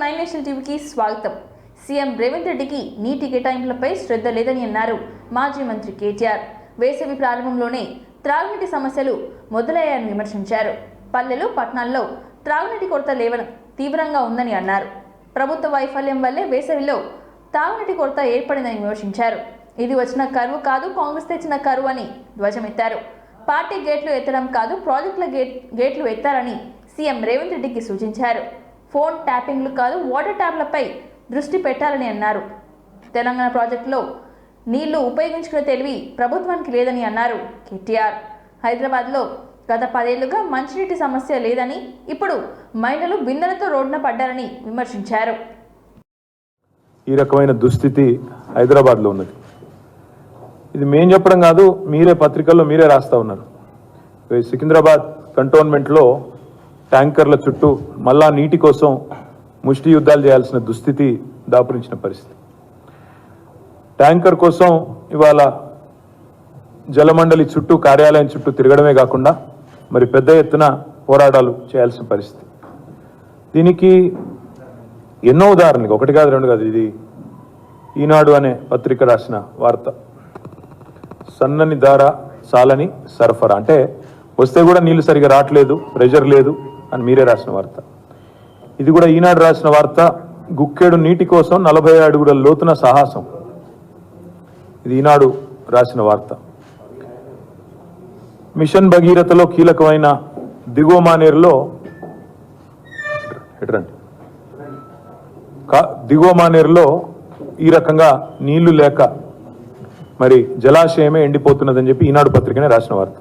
సై national టీవీకి స్వాగతం. CM Revanth రెడ్డికి నీటి కేటాయింపులపై శ్రద్ధ లేదని అన్నారు మాజీ మంత్రి కేటీఆర్. వేసవి ప్రారంభంలోనే త్రాగునీటి సమస్యలు మొదలయ్యాయని విమర్శించారు. పల్లెలు పట్టణాల్లో త్రాగునీటి కొరత తీవ్రంగా ఉందని అన్నారు. ప్రభుత్వ వైఫల్యం వల్లే వేసవిలో తాగునీటి కొరత ఏర్పడిందని విమర్శించారు. ఇది వచ్చిన కరువు కాదు, కాంగ్రెస్ తెచ్చిన కరువు అని ధ్వజమెత్తారు. పార్టీ గేట్లు ఎత్తడం కాదు, ప్రాజెక్టుల గేట్లు ఎత్తారని సీఎం రేవంత్ రెడ్డికి సూచించారు. ఫోన్ ట్యాపింగ్లు కాదు, వాటర్ ట్యాప్లపై దృష్టి పెట్టాలని అన్నారు. తెలంగాణ ప్రాజెక్టులో నీళ్లు ఉపయోగించుకునే తెలివి ప్రభుత్వానికి లేదని అన్నారు కేటీఆర్. హైదరాబాద్లో గత 10 ఏళ్లుగా మంచినీటి సమస్య లేదని, ఇప్పుడు మహిళలు బిందెలతో రోడ్డున పడ్డారని విమర్శించారు. ఈ రకమైన దుస్థితి హైదరాబాద్లో ఉన్నది. ఇది మేం చెప్పడం కాదు, మీరే పత్రికల్లో మీరే రాస్తా ఉన్నారు. సికింద్రాబాద్ కంటోన్మెంట్లో ట్యాంకర్ల చుట్టూ మళ్ళా నీటి కోసం ముష్టి యుద్ధాలు చేయాల్సిన దుస్థితి దాపురించిన పరిస్థితి. ట్యాంకర్ కోసం ఇవాళ జలమండలి చుట్టూ, కార్యాలయం చుట్టూ తిరగడమే కాకుండా మరి పెద్ద ఎత్తున పోరాటాలు చేయాల్సిన పరిస్థితి. దీనికి ఎన్నో ఉదాహరణలు, ఒకటి కాదు రెండు కాదు. ఇది ఈనాడు అనే పత్రిక రాసిన వార్త. సన్నని దార సాలని సరఫరా, అంటే వస్తే కూడా నీళ్లు సరిగా రావట్లేదు, ప్రెషర్ లేదు అని మీరే రాసిన వార్త. ఇది కూడా ఈనాడు రాసిన వార్త. గుక్కేడు నీటి కోసం 40 అడుగుల లోతున సాహసం. ఇది ఈనాడు రాసిన వార్త. మిషన్ భగీరథలో కీలకమైన దిగువ మానేరులో ఈ రకంగా నీళ్లు లేక మరి జలాశయమే ఎండిపోతున్నదని చెప్పి ఈనాడు పత్రికనే రాసిన వార్త.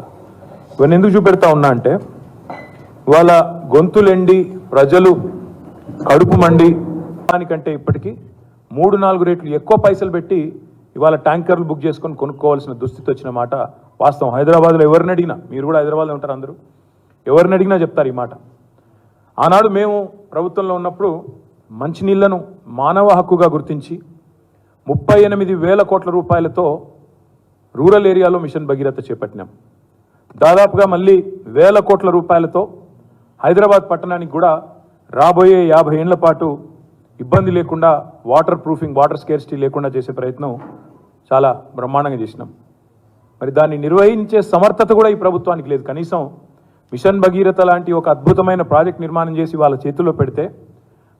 ఇవన్నీ ఎందుకు చూపెడతా ఉన్నా అంటే, ఇవాళ గొంతులెండి ప్రజలు కడుపు మండి దానికంటే ఇప్పటికీ 3-4 రెట్లు ఎక్కువ పైసలు పెట్టి ఇవాళ ట్యాంకర్లు బుక్ చేసుకొని కొనుక్కోవాల్సిన దుస్థితి వచ్చిన మాట వాస్తవం. హైదరాబాద్లో ఎవరిని అడిగినా, మీరు కూడా హైదరాబాద్లో ఉంటారు అందరూ, ఎవరిని అడిగినా చెప్తారు ఈ మాట. ఆనాడు మేము ప్రభుత్వంలో ఉన్నప్పుడు మంచినీళ్లను మానవ హక్కుగా గుర్తించి 38,000 కోట్ల రూపాయలతో రూరల్ ఏరియాలో మిషన్ భగీరథ చేపట్టినాం. దాదాపుగా మళ్ళీ 1,000 కోట్ల రూపాయలతో హైదరాబాద్ పట్టణానికి కూడా రాబోయే 50 ఏళ్ల పాటు ఇబ్బంది లేకుండా వాటర్ ప్రూఫింగ్, వాటర్ స్కేర్సిటీ లేకుండా చేసే ప్రయత్నం చాలా బ్రహ్మాండంగా చేసినాం. మరి దాన్ని నిర్వహించే సమర్థత కూడా ఈ ప్రభుత్వానికి లేదు. కనీసం మిషన్ భగీరథ లాంటి ఒక అద్భుతమైన ప్రాజెక్ట్ నిర్మాణం చేసి వాళ్ళ చేతుల్లో పెడితే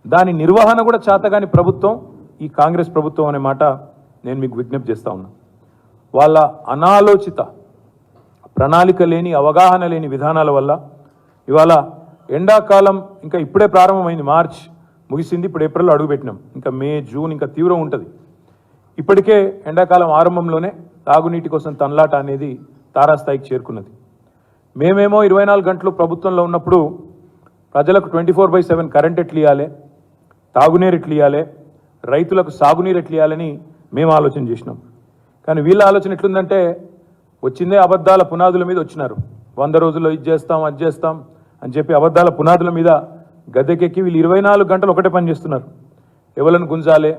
దాని నిర్వహణ కూడా చేతగాని ప్రభుత్వం ఈ కాంగ్రెస్ ప్రభుత్వం అనే మాట నేను మీకు విజ్ఞప్తి చేస్తా ఉన్నా. వాళ్ళ అనాలోచిత, ప్రణాళిక లేని, అవగాహన లేని విధానాల వల్ల ఇవాళ ఎండాకాలం ఇంకా ఇప్పుడే ప్రారంభమైంది. మార్చ్ ముగిసింది, ఇప్పుడు ఏప్రిల్లో అడుగుపెట్టినాం. ఇంకా మే, జూన్ ఇంకా తీవ్రం ఉంటుంది. ఇప్పటికే ఎండాకాలం ఆరంభంలోనే తాగునీటి కోసం తన్లాట అనేది తారాస్థాయికి చేరుకున్నది. మేమేమో 24 గంటలు ప్రభుత్వంలో ఉన్నప్పుడు ప్రజలకు 24/7 కరెంట్ ఎట్లు ఇవ్వాలి, తాగునీరు ఎట్లు ఇవ్వాలి, రైతులకు సాగునీరు ఎట్లు ఇవ్వాలని మేము ఆలోచన చేసినాం. కానీ వీళ్ళ ఆలోచన ఎట్లుందంటే, వచ్చిందే అబద్ధాల పునాదుల మీద వచ్చినారు. 100 రోజుల్లో ఇది చేస్తాం, అది చేస్తాం అని చెప్పి అబద్ధాల పునాదుల మీద గద్దెకెక్కి వీళ్ళు 24 గంటలు ఒకటే పని చేస్తున్నారు. ఎవలను గుంజాలే,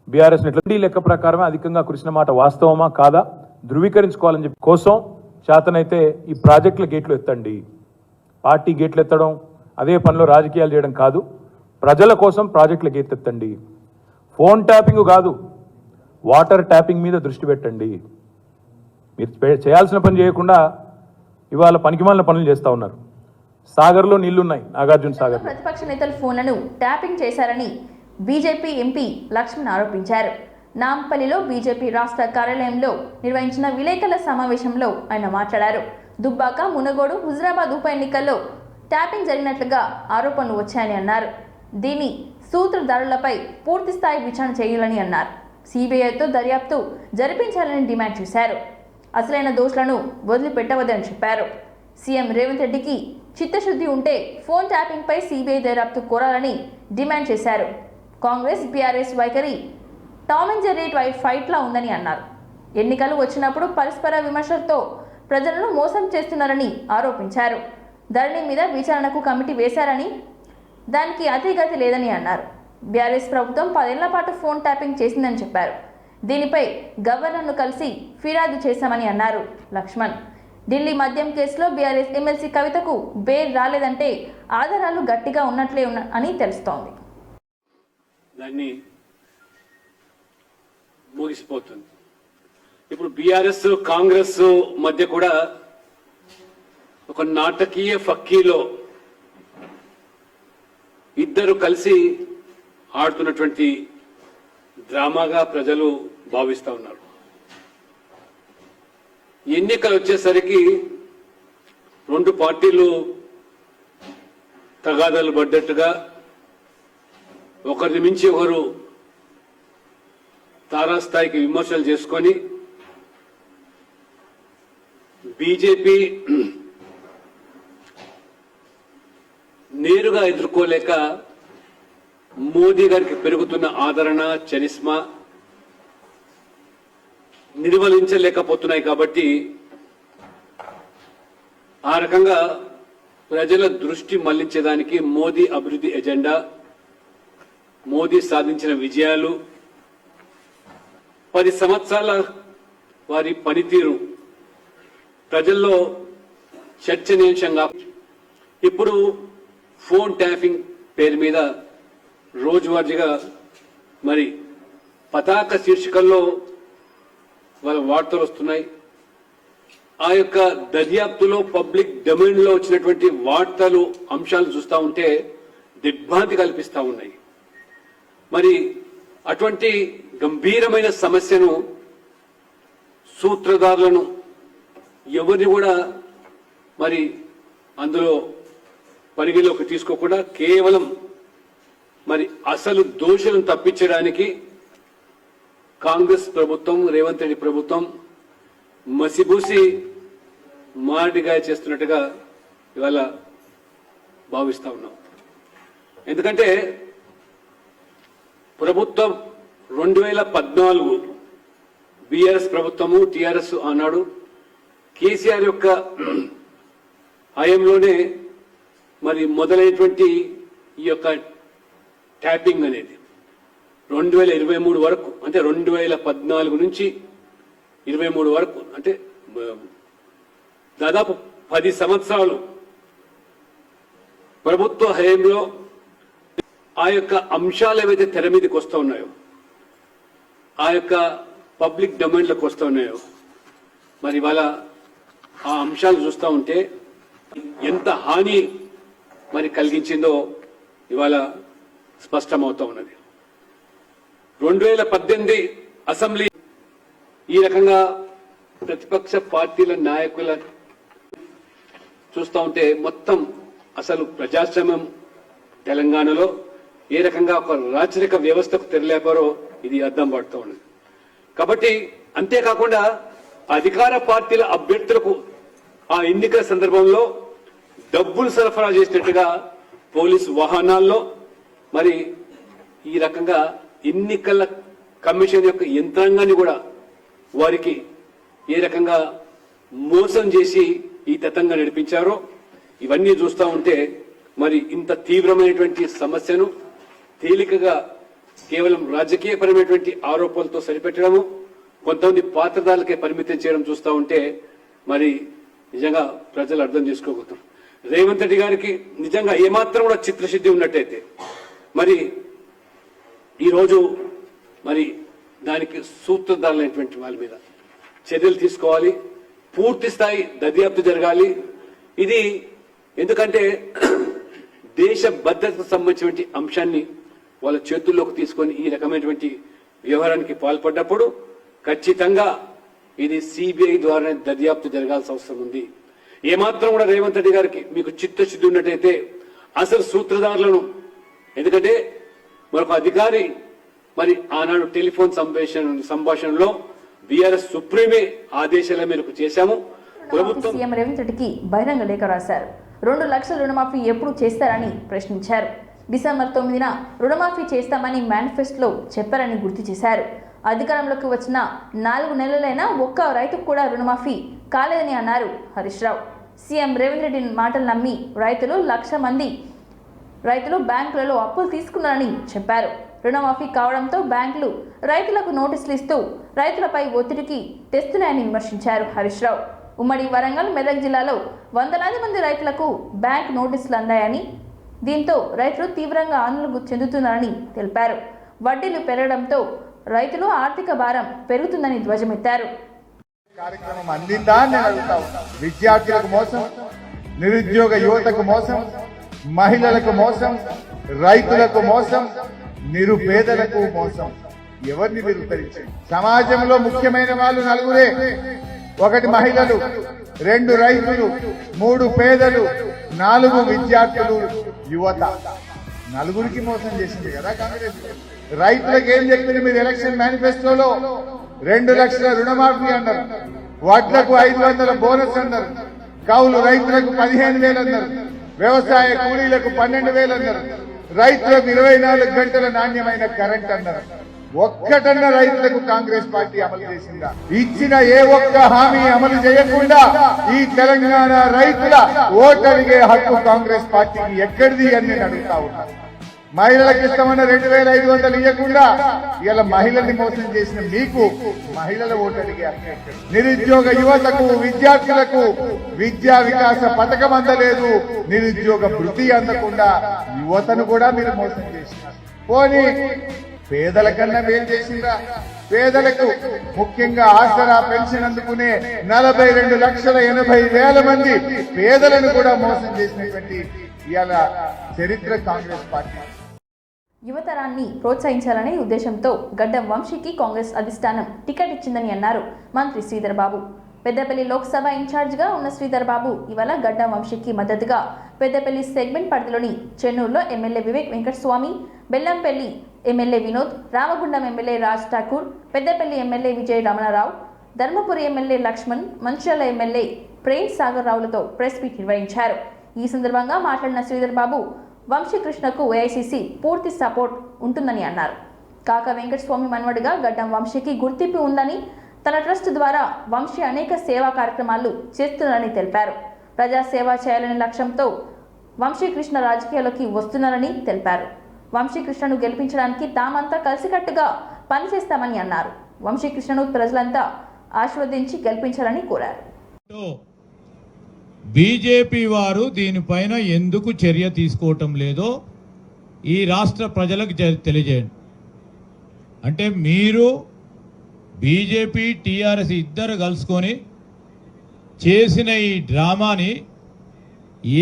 బీఆర్ఎస్ లెక్క ప్రకారమే అధికంగా కురిసిన మాట వాస్తవమా కాదా ధృవీకరించుకోవాలని చెప్పి కోసం చేతనైతే ఈ ప్రాజెక్టుల గేట్లు ఎత్తండి. పార్టీ గేట్లు ఎత్తడం, అదే పనిలో రాజకీయాలు చేయడం కాదు. ప్రజల కోసం ప్రాజెక్టుల గేట్లు ఎత్తండి. ఫోన్ ట్యాపింగ్ కాదు, వాటర్ ట్యాపింగ్ మీద దృష్టి పెట్టండి. మీరు చేయాల్సిన పని చేయకుండా ఇవాళ పనికిమాలిన పనులు చేస్తూ ఉన్నారు. సాగర్లో నీళ్లున్నాయి, నాగార్జున సాగర్. ప్రతిపక్ష నేతలు ఫోన్లను ట్యాపింగ్ చేశారని బీజేపీ ఎంపీ లక్ష్మణ్ ఆరోపించారు. నాంపల్లిలో బీజేపీ రాష్ట్ర కార్యాలయంలో నిర్వహించిన విలేకరుల సమావేశంలో ఆయన మాట్లాడారు. దుబ్బాక, మునగోడు, హుజరాబాద్ ఉప ఎన్నికల్లో ట్యాపింగ్ జరిగినట్లుగా ఆరోపణలు వచ్చాయని అన్నారు. దీని సూత్రధారులపై పూర్తి స్థాయి విచారణ చేయాలని అన్నారు. సిబిఐతో దర్యాప్తు జరిపించాలని డిమాండ్ చేశారు. అసలైన దోషులను వదిలిపెట్టవద్దని చెప్పారు. సీఎం రేవంత్ రెడ్డికి చిత్తశుద్ధి ఉంటే ఫోన్ ట్యాపింగ్పై సిబిఐ దర్యాప్తు కోరాలని డిమాండ్ చేశారు. కాంగ్రెస్ బీఆర్ఎస్ వైఖరి టామ్ అండ్ జెర్రీ ఫైట్లా ఉందని అన్నారు. ఎన్నికలు వచ్చినప్పుడు పరస్పర విమర్శలతో ప్రజలను మోసం చేస్తున్నారని ఆరోపించారు. ధరణి మీద విచారణకు కమిటీ వేశారని, దానికి అతిగతి లేదని అన్నారు. బీఆర్ఎస్ ప్రభుత్వం 10 ఏళ్ల పాటు ఫోన్ ట్యాపింగ్ చేసిందని చెప్పారు. దీనిపై గవర్నర్ను కలిసి ఫిర్యాదు చేశామని అన్నారు లక్ష్మణ్. ఢిల్లీ మద్యం కేసులో బీఆర్ఎస్ ఎమ్మెల్సీ కవితకు బెయిల్ రాలేదంటే ఆధారాలు గట్టిగా ఉన్నట్లే అని తెలుస్తోంది. దాన్ని ముగిసిపోతుంది. ఇప్పుడు బీఆర్ఎస్ కాంగ్రెస్ మధ్య కూడా ఒక నాటకీయ ఫక్కీలో ఇద్దరు కలిసి ఆడుతున్నటువంటి డ్రామాగా ప్రజలు భావిస్తా ఉన్నారు. ఎన్నికలు వచ్చేసరికి రెండు పార్టీలు తగాదాలు పడ్డట్టుగా ఒకరిని మించి ఒకరు తారాస్థాయికి విమర్శలు చేసుకొని బీజేపీ నేరుగా ఎదుర్కోలేక మోదీ గారికి పెరుగుతున్న ఆదరణ చరిస్మా నిర్వహించలేకపోతున్నాయి. కాబట్టి ఆ రకంగా ప్రజల దృష్టి మళ్లించేదానికి మోదీ అభివృద్ధి ఎజెండా, మోదీ సాధించిన విజయాలు, 10 సంవత్సరాల వారి పనితీరు ప్రజల్లో చర్చనీయాంశంగా ఇప్పుడు ఫోన్ ట్యాపింగ్ పేరు మీద రోజువారీగా మరి పతాక శీర్షికల్లో వాళ్ళ వార్తలు వస్తున్నాయి. ఆ యొక్క దర్యాప్తులో పబ్లిక్ డొమైన్ లో వచ్చినటువంటి వార్తలు అంశాలు చూస్తూ ఉంటే దిగ్భ్రాంతి కల్పిస్తా ఉన్నాయి. మరి అటువంటి గంభీరమైన సమస్యను, సూత్రధారులను ఎవరిని కూడా మరి అందులో పరిగణలోకి తీసుకోకుండా కేవలం మరి అసలు దోషులను తప్పించడానికి కాంగ్రెస్ ప్రభుత్వం, రేవంత్ రెడ్డి ప్రభుత్వం మసిబూసి మారడిగాయ చేస్తున్నట్టుగా ఇవాళ భావిస్తా ఉన్నాం. ఎందుకంటే ప్రభుత్వం 2014 బీఆర్ఎస్ ప్రభుత్వము, టీఆర్ఎస్ ఆనాడు కేసీఆర్ యొక్క హయాంలోనే మరి మొదలైనటువంటి ఈ యొక్క ట్యాపింగ్ అనేది 2023 వరకు, అంటే 2014 నుంచి 23 వరకు, అంటే దాదాపు 10 సంవత్సరాలు ప్రభుత్వ హయాంలో ఆ యొక్క అంశాలు ఏవైతే తెర మీదకి వస్తూ ఉన్నాయో, ఆ యొక్క పబ్లిక్ డొమైన్లోకి వస్తూ ఉన్నాయో, మరి ఇవాళ ఆ అంశాలు చూస్తూ ఉంటే ఎంత హాని మరి కలిగించిందో ఇవాళ స్పష్టమవుతా ఉన్నది. 2018 అసెంబ్లీ ఈ రకంగా ప్రతిపక్ష పార్టీల నాయకుల చూస్తూ ఉంటే మొత్తం అసలు ప్రజాస్వామ్యం తెలంగాణలో ఏ రకంగా ఒక రాచరిక వ్యవస్థకు తెరలేపారో ఇది అర్థం పడుతూ ఉన్నది. కాబట్టి అంతేకాకుండా అధికార పార్టీల అభ్యర్థులకు ఆ ఎన్నికల సందర్భంలో డబ్బులు సరఫరా చేసినట్టుగా పోలీసు వాహనాల్లో మరి ఈ రకంగా ఎన్నికల కమిషన్ యొక్క యంత్రాంగాన్ని కూడా వారికి ఏ రకంగా మోసం చేసి ఈ తతంగా నడిపించారో ఇవన్నీ చూస్తూ ఉంటే మరి ఇంత తీవ్రమైనటువంటి సమస్యను తేలికగా కేవలం రాజకీయపరమైనటువంటి ఆరోపణలతో సరిపెట్టడము, కొంతమంది పాత్రదారులకే పరిమితం చేయడం చూస్తూ ఉంటే మరి నిజంగా ప్రజలు అర్థం చేసుకోగలుగుతారు. రేవంత్ రెడ్డి గారికి నిజంగా ఏమాత్రం కూడా చిత్రశుద్ధి ఉన్నట్టయితే మరి ఈరోజు మరి దానికి సూత్రధారులైనటువంటి వాళ్ళ మీద చర్యలు తీసుకోవాలి, పూర్తి స్థాయి దర్యాప్తు జరగాలి. ఇది ఎందుకంటే దేశ భద్రతకు సంబంధించినటువంటి అంశాన్ని వాళ్ళ చేతుల్లోకి తీసుకొని ఈ రకమైనటువంటి వ్యవహారానికి పాల్పడ్డప్పుడు ఖచ్చితంగా ఇది సిబిఐ ద్వారా దర్యాప్తు జరగాల్సిన అవసరం ఉంది. ఏమాత్రం కూడా రేవంత్ రెడ్డి గారికి మీకు చిత్తశుద్ధి ఉన్నట్టయితే అసలు సూత్రధారులను, ఎందుకంటే మరొక అధికారి మరి ఆనాడు టెలిఫోన్ సంభాషణలో బీఆర్ఎస్ సుప్రీమే ఆదేశాల మేరకు చేశాము. ప్రభుత్వం సీఎం రేవంత్ రెడ్డికి బహిరంగ లేఖ రాశారు. 2 లక్షల రుణమాఫీ ఎప్పుడు చేస్తారని ప్రశ్నించారు. డిసెంబర్ 9న రుణమాఫీ చేస్తామని మేనిఫెస్టోలో చెప్పారని గుర్తు చేశారు. అధికారంలోకి వచ్చిన 4 నెలలైనా ఒక్క రైతుకు కూడా రుణమాఫీ కాలేదని అన్నారు హరీష్ రావు. సీఎం రేవంత్ రెడ్డి మాటలు నమ్మి రైతులు 1,00,000 మంది రైతులు బ్యాంకులలో అప్పులు తీసుకున్నారని చెప్పారు. రుణమాఫీ కావడంతో బ్యాంకులు రైతులకు నోటీసులు ఇస్తూ రైతులపై ఒత్తిడికి తెస్తున్నాయని విమర్శించారు హరీష్ రావు. ఉమ్మడి వరంగల్, మెదక్ జిల్లాలో వందలాది మంది రైతులకు బ్యాంక్ నోటీసులు అందాయని, దీంతో రైతులు తీవ్రంగా ఆందోళన చెందుతున్నారని తెలిపారు. వడ్డీలు పెరగడంతో రైతులు ఆర్థిక భారం పెరుగుతుందని ధ్వజమెత్తారు. కార్యక్రమం అందిందా అని నేను అడుగుతా ఉన్నా. విద్యార్థులకు మోసం, నిరుద్యోగ యువతకు మోసం, మహిళలకు మోసం, రైతులకు మోసం, నిరుపేదలకు మోసం. ఎవరిని విరుద్ధరించండి? సమాజంలో ముఖ్యమైన వాళ్ళు నలుగురే. ఒకటి మహిళలు, 2 రైతులు, 3 పేదలు, 4 విద్యార్థులు, యువత. నలుగురికి మోసం చేసింది కదా కాంగ్రెస్. రైతులకు ఏం చెప్పింది మీరు ఎలక్షన్ మేనిఫెస్టోలో? 2 లక్షల రుణమాఫీ అన్నారు, వడ్లకు 500 బోనస్ అన్నారు, కౌలు రైతులకు 15,000 అన్నారు, వ్యవసాయ కూలీలకు 12,000 అన్నారు, రైతులకు 24 గంటల నాణ్యమైన కరెంట్ అన్నారు. ఒక్కటన్న రైతులకు కాంగ్రెస్ పార్టీ అమలు చేసిందా? ఇచ్చిన ఏ ఒక్క హామీ అమలు చేయకుండా ఈ తెలంగాణ రైతుల ఓటరిగే హక్కు కాంగ్రెస్ పార్టీకి ఎక్కడిది అని నేను అడుగుతా ఉన్నా. మహిళలకు ఇస్తామన్న 2,500 ఇవ్వకుండా ఇలా మహిళల్ని మోసం చేసిన మీకు మహిళల ఓటు అడిగే హక్కు ఎక్కడిది? నిరుద్యోగ యువతకు, విద్యార్థులకు విద్యా వికాస పథకం అందలేదు, నిరుద్యోగ వృత్తి అందకుండా యువతను కూడా మీరు మోసం చేసినారు. పోనీ పేదల కన్నా ఏం చేసిందా? పేదలకు ముఖ్యంగా ఆసరా పెన్షన్ అందుకునే 42,80,000 మంది పేదలను కూడా మోసం చేసినటువంటి ఇవాళ చరిత్ర కాంగ్రెస్ పార్టీ. యువతరాన్ని ప్రోత్సహించాలనే ఉద్దేశంతో గడ్డం వంశీకి కాంగ్రెస్ అధిష్టానం టికెట్ ఇచ్చిందని అన్నారు మంత్రి శ్రీధర్ బాబు. పెద్దపల్లి లోక్సభ ఇన్ఛార్జిగా ఉన్న శ్రీధర్ బాబు ఇవాళ గడ్డం వంశీకి మద్దతుగా పెద్దపల్లి సెగ్మెంట్ పరిధిలోని చెన్నూరులో MLA Vivek Venkataswamy, Bellampalli MLA Vinod, Ramagundam MLA Raj Thakur, Peddapalli MLA Vijaya Ramana Rao, Dharmapuri MLA Laxman, Mancherial MLA Prem Sagar రావులతో ప్రెస్ మీట్ నిర్వహించారు. ఈ సందర్భంగా మాట్లాడిన శ్రీధర్ బాబు వంశీకృష్ణకు ఏఐసీసీ పూర్తి సపోర్ట్ ఉంటుందని అన్నారు. కాక వెంకటస్వామి మనవడిగా గడ్డం వంశీకి గుర్తింపు ఉందని, తన ట్రస్ట్ ద్వారా వంశీ అనేక సేవా కార్యక్రమాలు చేస్తున్నారని తెలిపారు. ప్రజాసేవ చేయాలనే లక్ష్యంతో వంశీకృష్ణ రాజకీయాల్లోకి వస్తున్నారని తెలిపారు. వంశీకృష్ణను గెలిపించడానికి తామంతా కలిసికట్టుగా పనిచేస్తామని అన్నారు. వంశీకృష్ణను ప్రజలంతా ఆశీర్వదించి గెలిపించాలని కోరారు. బీజేపీ వారు దీనిపైన ఎందుకు చర్య తీసుకోవటం లేదో ఈ రాష్ట్ర ప్రజలకు తెలియజేయండి. అంటే మీరు బీజేపీ, టీఆర్ఎస్ ఇద్దరు కలుసుకొని చేసిన ఈ డ్రామాని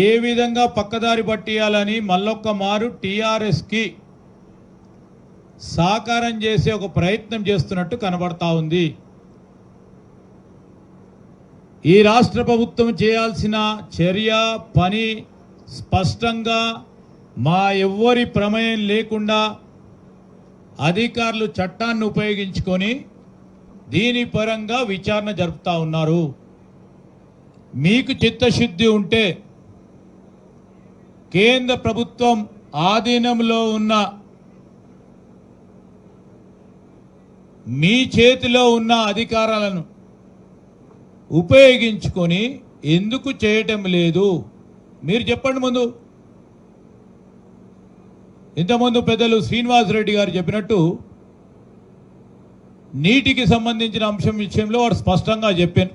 ఏ విధంగా పక్కదారి పట్టియాలని మళ్ళొక్క మారు టీఆర్ఎస్కి సాకారం చేసే ఒక ప్రయత్నం చేస్తున్నట్టు కనబడతా ఉంది. ఈ రాష్ట్ర ప్రభుత్వం చేయాల్సిన చర్య, పని స్పష్టంగా మా ఎవ్వరి ప్రమేయం లేకుండా అధికారులు చట్టాన్ని ఉపయోగించుకొని దీని పరంగా విచారణ జరుపుతా ఉన్నారు. మీకు చిత్తశుద్ధి ఉంటే కేంద్ర ప్రభుత్వం ఆధీనంలో ఉన్న మీ చేతిలో ఉన్న అధికారాలను ఉపయోగించుకొని ఎందుకు చేయటం లేదు మీరు చెప్పండి. ముందు ఇంతకుముందు పెద్దలు శ్రీనివాసరెడ్డి గారు చెప్పినట్టు నీటికి సంబంధించిన అంశం విషయంలో వారు స్పష్టంగా చెప్పాను.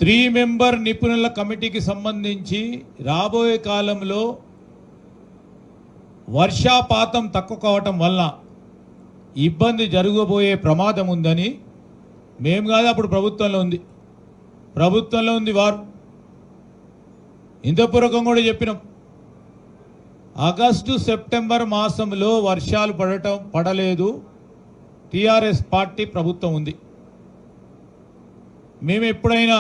3 మెంబర్ నిపుణుల కమిటీకి సంబంధించి రాబోయే కాలంలో వర్షాపాతం తక్కువ కావటం వల్ల ఇబ్బంది జరగబోయే ప్రమాదం ఉందని మేము కాదు, అప్పుడు ప్రభుత్వంలో ఉంది వారు. ఇంతపూర్వకం కూడా చెప్పినాం. ఆగస్టు సెప్టెంబర్ మాసంలో వర్షాలు పడలేదు, టీఆర్ఎస్ పార్టీ ప్రభుత్వం ఉంది. మేము ఎప్పుడైనా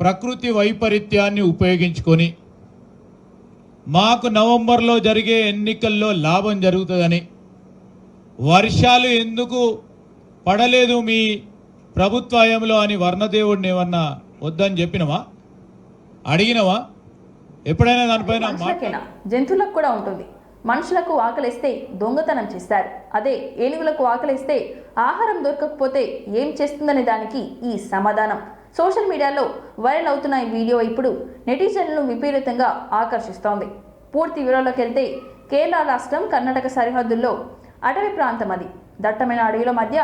ప్రకృతి వైపరీత్యాన్ని ఉపయోగించుకొని మాకు నవంబర్లో జరిగే ఎన్నికల్లో లాభం జరుగుతుందని, వర్షాలు ఎందుకు పడలేదు మీ ప్రభుత్వంలో అని వర్ణదేవుడిని ఏమన్నా వద్దని చెప్పినవా, అడిగినవా? ఎప్పుడైనా దానిపైన జంతువులకు కూడా ఉంటుంది. మనుషులకు ఆకలిస్తే దొంగతనం చేస్తారు, అదే ఏనుగులకు ఆకలిస్తే ఆహారం దొరకకపోతే ఏం చేస్తుందనే దానికి ఈ సమాధానం. సోషల్ మీడియాలో వైరల్ అవుతున్న ఈ వీడియో ఇప్పుడు నెటిజన్లను విపరీతంగా ఆకర్షిస్తోంది. పూర్తి వివరాల్లోకి వెళ్తే కేరళ రాష్ట్రం కర్ణాటక సరిహద్దుల్లో అటవీ ప్రాంతం అది. దట్టమైన అడవిలో మధ్య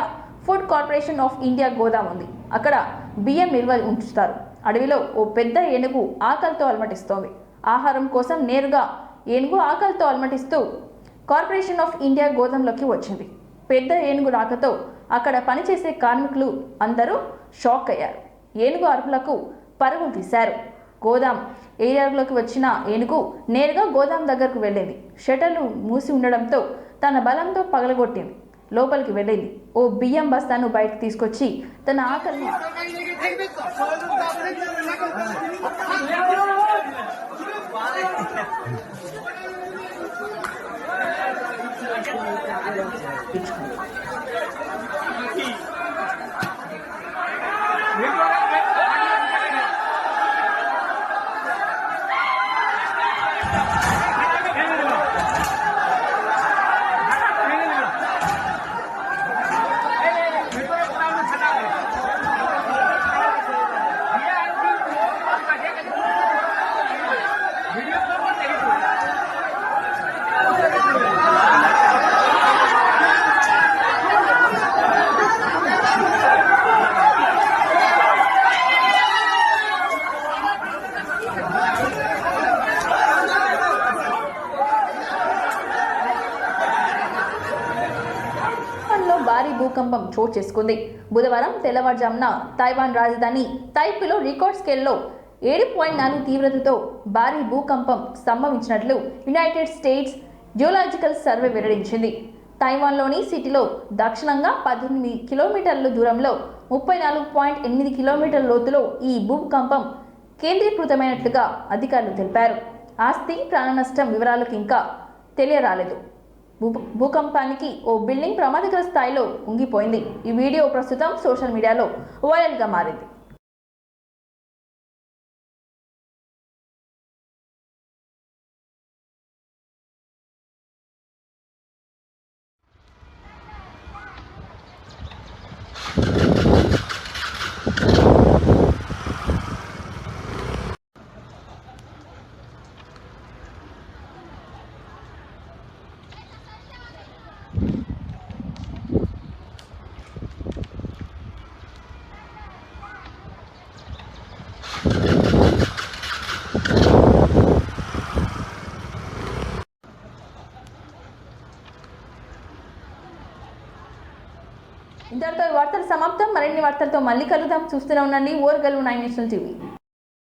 ఫుడ్ కార్పొరేషన్ ఆఫ్ ఇండియా గోదాం ఉంది. అక్కడ బియ్యం నిల్వ ఉంచుతారు. అడవిలో ఓ పెద్ద ఏనుగు ఆకలితో అలమటిస్తోంది. ఆహారం కోసం నేరుగా ఏనుగు ఆకలితో అలమటిస్తూ కార్పొరేషన్ ఆఫ్ ఇండియా గోదాంలోకి వచ్చింది. పెద్ద ఏనుగు రాకతో అక్కడ పనిచేసే కార్మికులు అందరూ షాక్ అయ్యారు. ఏనుగు అరుపులకు పరుగులు తీశారు. గోదాం ఏరియాలోకి వచ్చిన ఏనుగు నేరుగా గోదాం దగ్గరకు వెళ్ళింది. షట్టర్లు మూసి ఉండడంతో తన బలంతో పగలగొట్టింది. లోపలికి వెళ్ళింది. ఓ బియ్యం బస్తాను బయటకు తీసుకొచ్చి తన ఆకలిని భారీ భూకంపం చోటు చేసుకుంది. బుధవారం తెల్లవారుజామున తైవాన్ రాజధాని తైపీలో రికార్డ్ స్కేల్లో 7.4 తీవ్రతతో భారీ భూకంపం సంభవించినట్లు యునైటెడ్ స్టేట్స్ జియోలాజికల్ సర్వే వెల్లడించింది. తైవాన్లోని సిటీలో దక్షిణంగా 18 కిలోమీటర్ల దూరంలో 34.8 కిలోమీటర్ల లోతులో ఈ భూకంపం కేంద్రీకృతమైనట్లుగా అధికారులు తెలిపారు. ఆస్తి ప్రాణ నష్టం వివరాలకు ఇంకా తెలియరాలేదు. భూకంపానికి ఓ బిల్డింగ్ ప్రమాదకర స్థాయిలో కుంగిపోయింది. ఈ వీడియో ప్రస్తుతం సోషల్ మీడియాలో వైరల్గా మారింది. ఇంతటితో వార్తలు సమాప్తం. మరిన్ని వార్తలతో మళ్ళీ కలుద్దాం. చూస్తూనే ఉండండి ఓర్గల్లు 9 నేషనల్ టీవీ.